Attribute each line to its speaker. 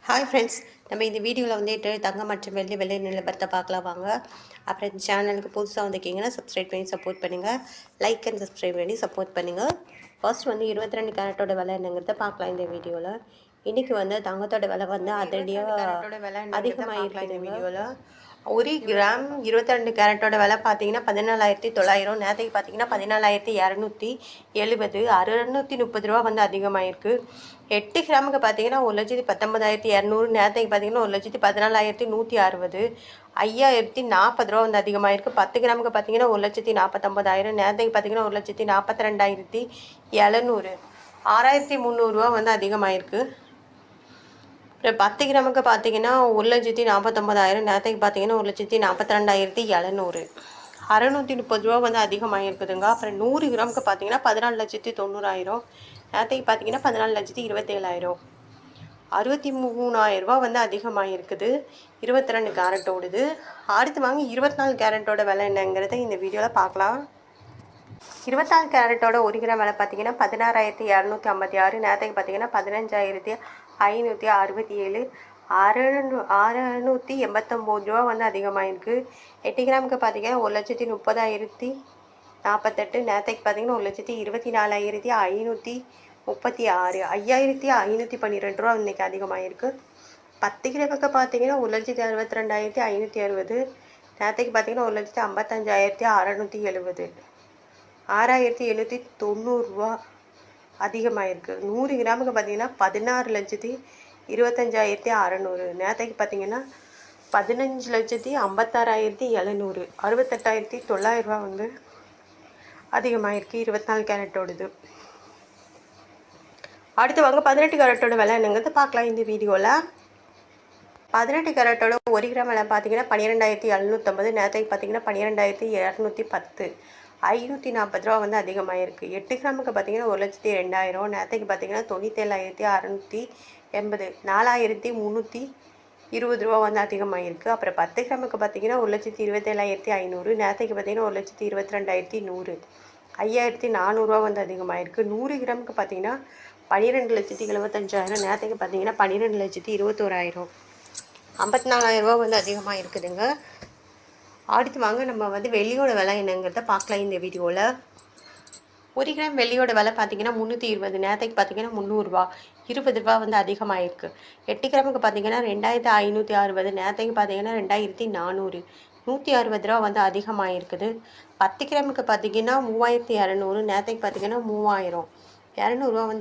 Speaker 1: Hi friends, நம்ம இந்த வீடியோவில் வந்துட்டு தங்கம் மற்றும் வெள்ளி விலை நிலவரத்தை பார்க்கலாம் வாங்க. அப்புறம் இந்த சேனலுக்கு புதுசாக வந்திருக்கீங்கன்னா சப்ஸ்கிரைப் பண்ணி சப்போர்ட் பண்ணுங்கள். லைக் அண்ட் சப்ஸ்கிரைப் பண்ணி சப்போர்ட் பண்ணுங்கள். ஃபர்ஸ்ட் வந்து 22 கேரட்டோட விலை என்னங்கிறத பார்க்கலாம் இந்த வீடியோவில். இன்றைக்கி வந்து தங்கத்தோட விலை வந்து அதிகமாக அதிகமாக இந்த வீடியோவில். ஒரு கிராம் 22 கேரட்டோட விலை பார்த்தீங்கன்னா 14,900. நேற்றுக்கு பார்த்தீங்கன்னா 14,270. 630 ரூபா வந்து அதிகமாகிருக்கு. 8 கிராமுக்கு பார்த்தீங்கன்னா 1,19,200. நேற்றுக்கு பார்த்தீங்கன்னா 1,14,160. 5,040 ரூபா வந்து அதிகமாகிருக்கு. 10 கிராமுக்கு பார்த்தீங்கன்னா 1,49,000. நேற்றுக்கு பார்த்தீங்கன்னா 1,42,700. 6,300 ரூபா வந்து அதிகமாகிருக்கு. அப்புறம் 10 கிராமுக்கு பார்த்தீங்கன்னா 1,49,000. நேற்றுக்கு பார்த்தீங்கன்னா 1,42,700. 630 ரூபா வந்து அதிகமாக இருக்குதுங்க. அப்புறம் 100 கிராமுக்கு பார்த்தீங்கன்னா 14,90,000. நேற்றுக்கு பார்த்தீங்கன்னா 14,27,000. 63,000 ரூபா வந்து அதிகமாக இருக்குது. 22 கேரட்டோடுது. அடுத்து வாங்க 24 கேரட்டோட விலை என்னங்கிறத இந்த வீடியோவில் பார்க்கலாம். 24 கேரட்டோட 1 கிராம் விலை பார்த்தீங்கன்னா 16,256. நேற்றுக்கு பார்த்தீங்கன்னா 15,567. 689 ரூபா வந்து அதிகமாகிருக்கு. 8 கிராமுக்கு பார்த்தீங்கன்னா 1,30,048. நேற்றுக்கு பார்த்தீங்கன்னா 1,24,536. 5,512 ரூபா இன்றைக்கி அதிகமாகிருக்கு. 10 கிராமுக்கு பார்த்தீங்கன்னா 1,62,560. நேற்றுக்கு பார்த்தீங்கன்னா 1,55,670. 6,790 ரூபா அதிகமாகிருக்கு. 100 கிராமுக்கு பார்த்தீங்கன்னா 16,25,600. நேற்றுக்கு பார்த்தீங்கன்னா 15,56,700. 68,900 ரூபா வந்து அதிகமாகிருக்கு 24 கேரட்டோடது. அடுத்து வாங்க 18 கேரட்டோட விலை என்னங்கிறது பார்க்கலாம் இந்த வீடியோவில். 18 கேரட்டோட 1 கிராம் விலை பார்த்தீங்கன்னா 12,750. நேற்றுக்கு பார்த்தீங்கன்னா 12,210. 540 ரூபா வந்து அதிகமாகிருக்கு. 8 கிராமுக்கு பார்த்தீங்கன்னா 1,02,000. நேற்றுக்கு பார்த்தீங்கன்னா 97,680. 4,320 ரூபா வந்து அதிகமாகிருக்கு. அப்புறம் 10 கிராமுக்கு பார்த்தீங்கன்னா 1,27,500. நேற்றுக்கு பார்த்தீங்கன்னா 1,22,100. 5,400 ரூபா வந்து அதிகமாகிருக்கு. 100 கிராமுக்கு பார்த்தீங்கன்னா 12,75,000. நேற்றுக்கு பார்த்தீங்கன்னா 12,21,000. 54,000 ரூபா வந்து அதிகமாக இருக்குதுங்க. அடுத்து வாங்க நம்ம வந்து வெள்ளியோட விலை என்னங்கிறத பார்க்கலாம் இந்த வீடியோவில். 1 கிராம் வெள்ளியோட விலை பார்த்தீங்கன்னா 320. நேற்றுக்கு பார்த்தீங்கன்னா 300 ரூபா. 20 ரூபா வந்து அதிகமாகிருக்கு. 8 கிராமுக்கு பார்த்தீங்கன்னா 2,560. நேற்றுக்கு பார்த்தீங்கன்னா 2,400. 160 ரூபா வந்து அதிகமாகிருக்குது. 10 கிராமுக்கு பார்த்தீங்கன்னா 3,200. நேற்றுக்கு பார்த்தீங்கன்னா 3,000. 200 ரூபா வந்து